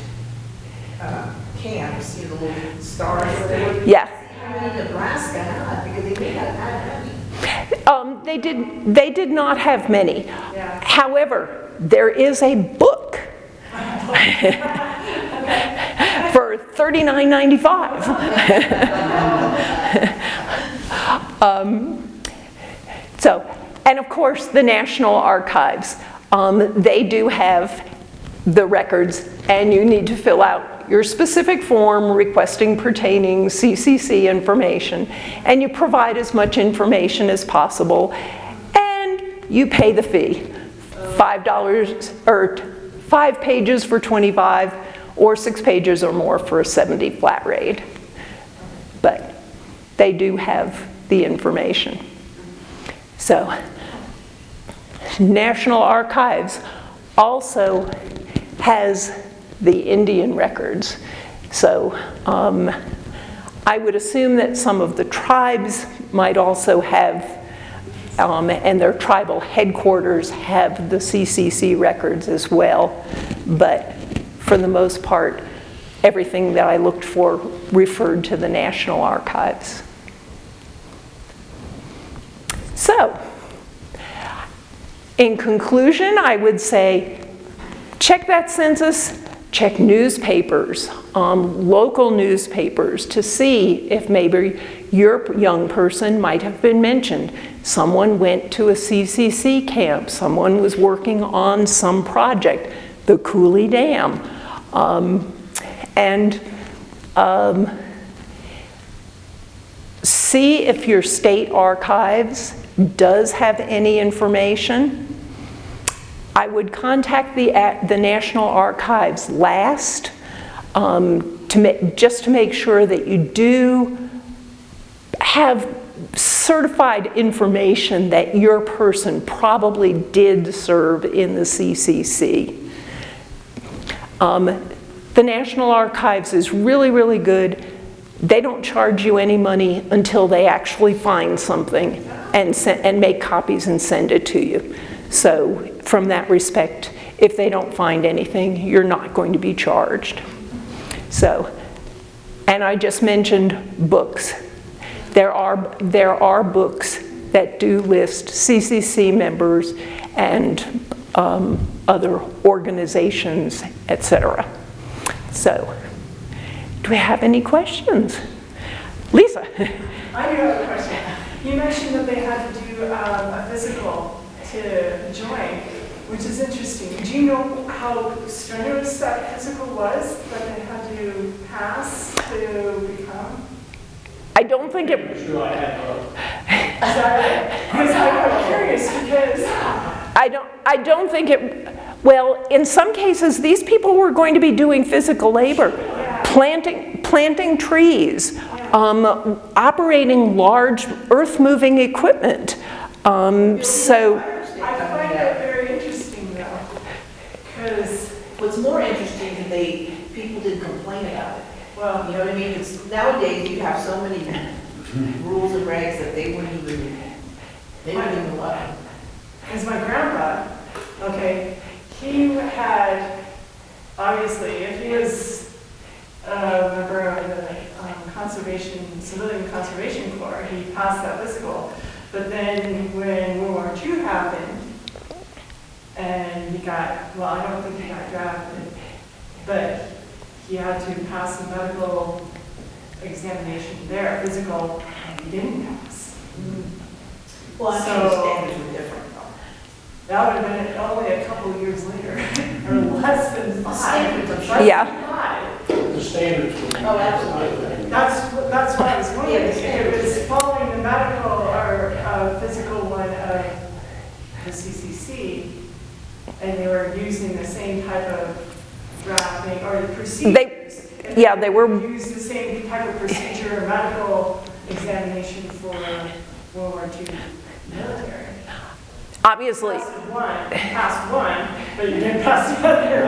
camps, you know, the little stars. Yeah. How many Nebraska had, because they may not have many. They did not have many. Yeah. However, there is a book for $39.95. So, and of course, the National Archives, they do have the records, and you need to fill out your specific form requesting pertaining CCC information, and you provide as much information as possible, and you pay the fee, $5 or 5 pages for $25, or 6 pages or more for a $70 flat rate. But they do have the information. So, National Archives also has the Indian records. So I would assume that some of the tribes might also have, and their tribal headquarters have the CCC records as well. But for the most part, everything that I looked for referred to the National Archives. So, in conclusion, I would say check that census, check newspapers, local newspapers, to see if maybe your young person might have been mentioned. Someone went to a CCC camp, someone was working on some project, the Cooley Dam. See if your state archives does have any information. I would contact the National Archives last just to make sure that you do have certified information that your person probably did serve in the CCC. The National Archives is really, really good. They don't charge you any money until they actually find something and make copies and send it to you. So from that respect, if they don't find anything, you're not going to be charged. So, and I just mentioned books. There are books that do list CCC members and other organizations, etc. So, do we have any questions? Lisa? I do have a question. You mentioned that they had to do a physical to join, which is interesting. Do you know how strenuous that physical was that they had to pass to become? I don't think it... Sure, I had Because I'm curious because... I don't think it... Well, in some cases, these people were going to be doing physical labor. Yeah. Planting trees, operating large earth-moving equipment. So... I find that very interesting, though, because What's more interesting is people didn't complain about it. Well, you know what I mean? It's, nowadays you have so many rules and regs that they wouldn't even allow. as my grandpa, okay, he had, obviously, if he was a member of the Civilian Conservation Corps, he passed that physical. But then when World War II happened, and he got, well, I don't think he got drafted, but he had to pass a medical examination there, physical, and he didn't pass. Well, I'm sure the standards were different though. That would have been only a couple of years later, or less than 5. Less than Yeah. 5. the standards were. Oh, absolutely. That's what I was wondering, if it was following the medical or physical one of the CCC, and they were using the same type of drafting or the procedures. They were used the same type of procedure or medical examination for World War II military. obviously. Passed one, but you didn't pass the other.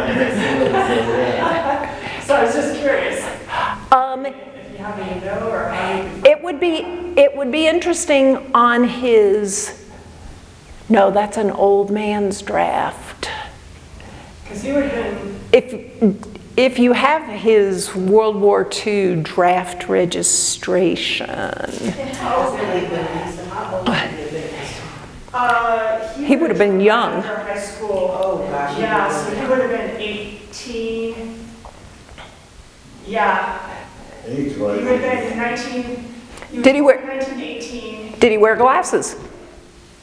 So I was just curious. If you happen to know or how you could... It would be interesting on his. No, that's an old man's draft. Because he would have been... If you have his World War II draft registration. How old would they have been, Lisa? How old would they have been at this time? He would have been young. After high school. Oh, gosh. Yeah, so he would have been 18. Yeah. Age He would have been 19. Did he wear- 1918. Did he wear glasses?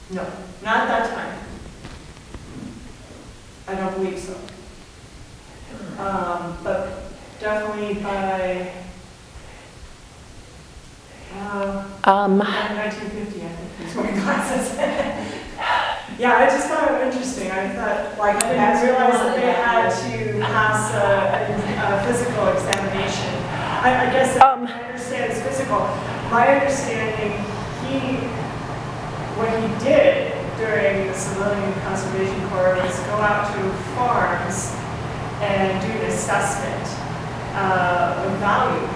No, not at that time. I don't believe so. But definitely by 1950, I think he's wearing glasses. Yeah, I just thought it interesting. I thought, I didn't realize that they had to pass a physical examination. I guess I understand it's physical. My understanding, what he did during the Civilian Conservation Corps was go out to farms and do an assessment of value.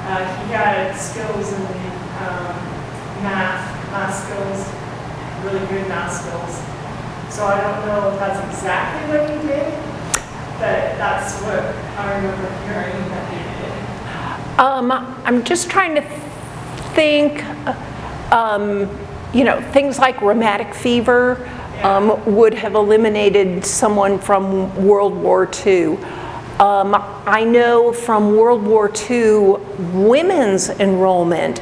He had skills in math skills, really good math skills. So I don't know if that's exactly what he did, but that's what I remember hearing that he did. I'm just trying to think, things like rheumatic fever would have eliminated someone from World War II. I know from World War II, women's enrollment,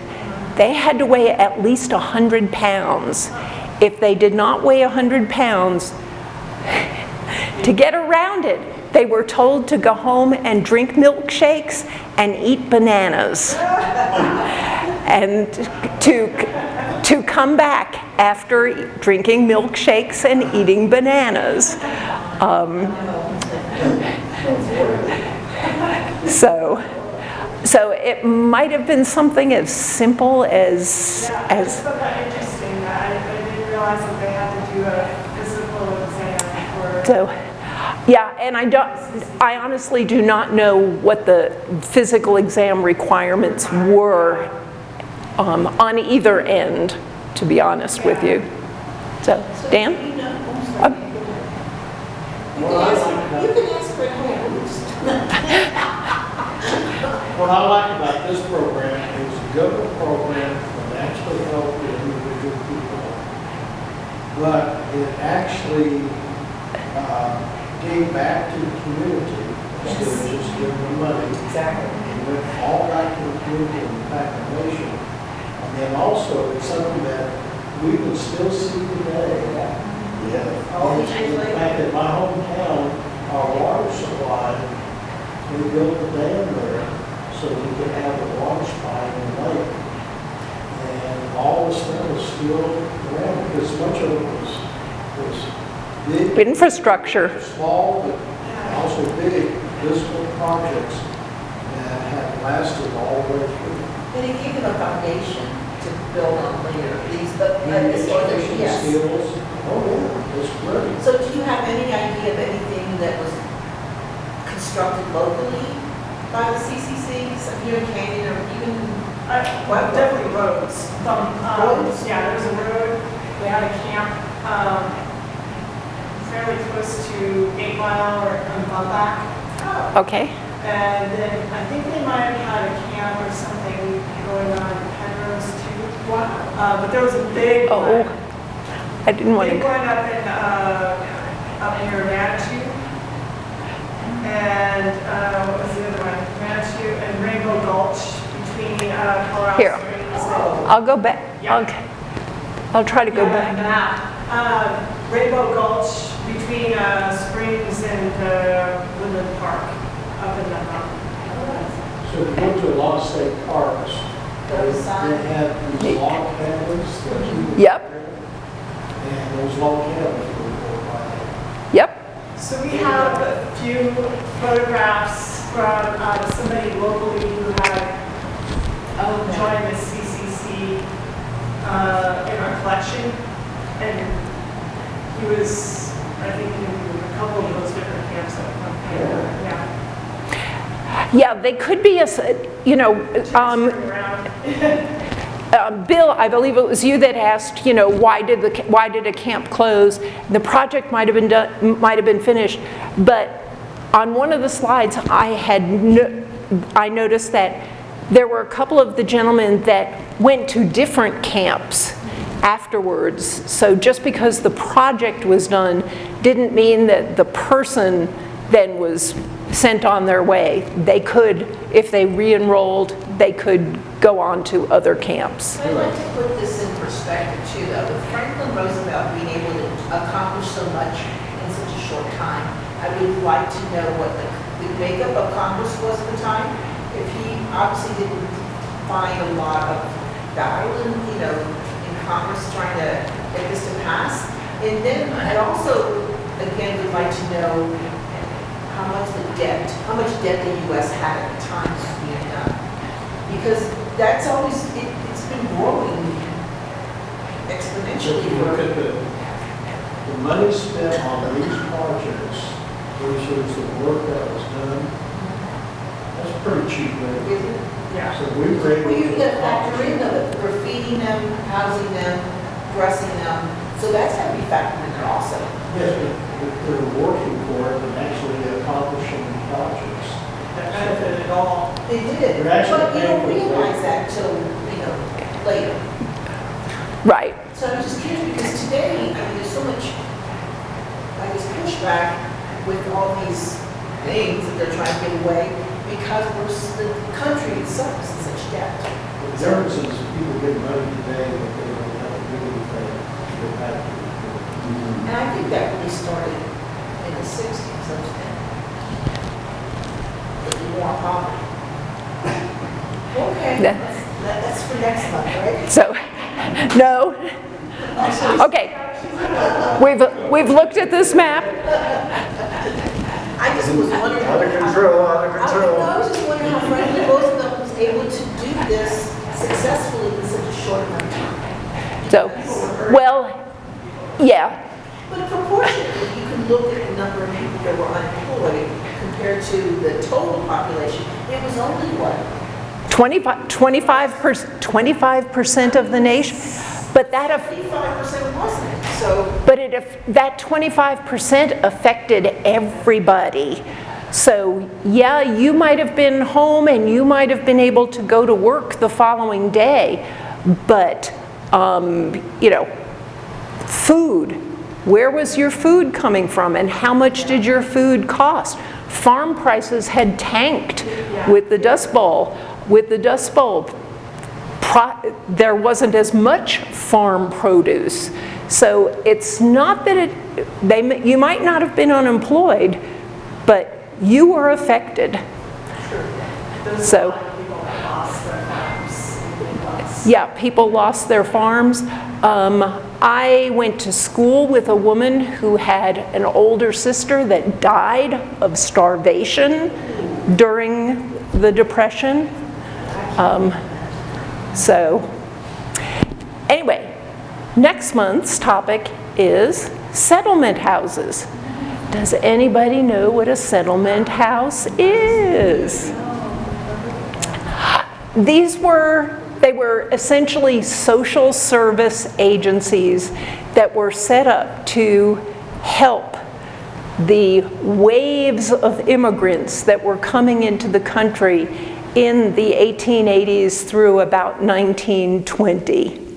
they had to weigh at least 100 pounds. If they did not weigh 100 pounds, to get around it, they were told to go home and drink milkshakes and eat bananas. And to come back after drinking milkshakes and eating bananas. So it might have been something as simple as. I just found that interesting. I didn't realize that they had to do a physical exam for. So, yeah, and I honestly do not know what the physical exam requirements were on either end, to be honest with you. So, Dan? You can ask for it. What I like about this program is a government program that actually helps the individual people, but it actually gave back to the community instead of just giving them money. Exactly. It went all back to the community and back to the nation. And then also, it's something that we can still see today. Yeah. Oh, In fact, in my hometown, our water supply, we built a dam there so we could have a water supply in the lake. And all this stuff is still around because much of it was big. Infrastructure. Small, but also big visible projects that have lasted all the way through. And it gave them a foundation to build on later. Education Yes. skills, oh yeah, it's great. So do you have any idea of anything that was constructed locally by the CCCs here in Canyon or even? Well, definitely roads. Roads? Yeah, there was a road. We had a camp fairly close to 8 Mile or Bumbach. Okay. And then I think they might have had a camp or something going on in Penrose too. Wow. But there was a big Oh, one. I didn't want Big to. one up near Manitou. And what was the other one? Manitou and Rainbow Gulch between Colorado Here. Springs and I'll go back. Yeah. Okay. I'll try to go back. Rainbow Gulch between Springs and Woodland Park up in that mountain. So if you go to a lot of state parks, Those they signs. have these log cabins that you can. Yep. And those log cabins were built by Yep. So we have a few photographs from somebody locally who had joined the CCC in our collection. And he was, I think, in a couple of those different camps at one point. Yeah. Yeah, they could be Bill, I believe it was you that asked, why did a camp close? The project might have been finished, but on one of the slides, I noticed that there were a couple of the gentlemen that went to different camps afterwards. So just because the project was done didn't mean that the person then was sent on their way. They could, if they re-enrolled, they could go on to other camps. I'd like to put this in perspective too, though. With Franklin Roosevelt being able to accomplish so much in such a short time, I would like to know what the makeup of Congress was at the time. If he obviously didn't find a lot of battle in Congress trying to get this to pass. And then I also, again, would like to know how much debt the U.S. had at the time was being done. Because that's always, it's been growing exponentially. If you look at the money spent on these projects versus the work that was done, pretty cheap rate. Is it? Yeah. So we were able Well, you to get a factor accomplish in of it, we're feeding them, housing them, dressing them, so that's gotta be factored in there also. Yes, but they're working for it and actually accomplishing projects. That benefited all. They did, We're actually but you don't paying for it. realize that till, later. Right. So I'm just curious, because today, I mean, there's so much, like this pushback with all these things that they're trying to get away, because the country itself is in such debt. The difference is people get money today, but they don't have to do anything to get back to it. And I think that really started in the 60s, understand? The war on poverty. Okay, Yeah. that's for next month, right? So, no. Okay. We've looked at this map. I just was wondering. Out of control, out of control. I was just wondering how Franklin Roosevelt was able to do this successfully in such a short amount of time. So, well, yeah. But proportionately, you can look at the number of people that were unemployed compared to the total population. It was only what? 25% of the nation. But that 55% wasn't it? So that 25% affected everybody. So yeah, you might have been home and you might have been able to go to work the following day, but food. Where was your food coming from and how much did your food cost? Farm prices had tanked with the Dust Bowl. With the Dust Bowl, there wasn't as much farm produce. So it's not that you might not have been unemployed, but you were affected. So, yeah, people lost their farms. I went to school with a woman who had an older sister that died of starvation during the Depression. So, anyway, next month's topic is settlement houses. Does anybody know what a settlement house is? They were essentially social service agencies that were set up to help the waves of immigrants that were coming into the country in the 1880s through about 1920.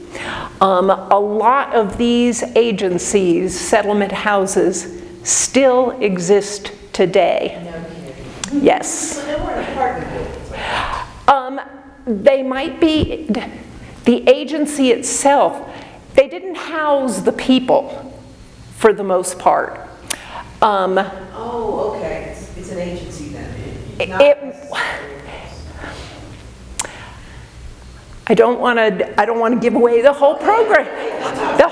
A lot of these agencies, settlement houses, still exist today. Yes. they weren't apartment buildings. They might be, the agency itself, they didn't house the people for the most part. Oh, okay, it's an agency then. I don't want to give away the whole program. The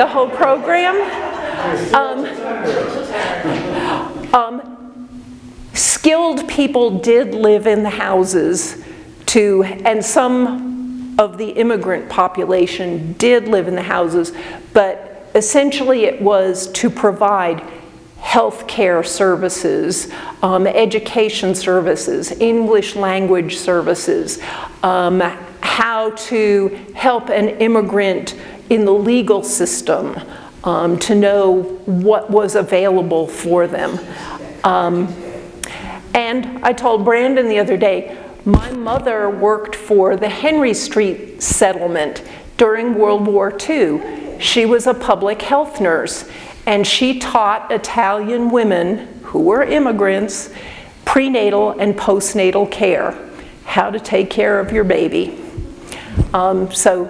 whole program. Skilled people did live in the houses and some of the immigrant population did live in the houses, but essentially it was to provide health care services, education services, English language services, how to help an immigrant in the legal system to know what was available for them. And I told Brandon the other day, my mother worked for the Henry Street settlement during World War II. She was a public health nurse, and she taught Italian women who were immigrants prenatal and postnatal care, how to take care of your baby. So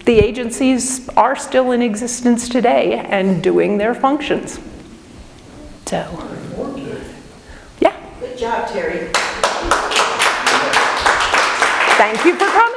the agencies are still in existence today and doing their functions. So, yeah. Good job, Terry. Thank you for coming.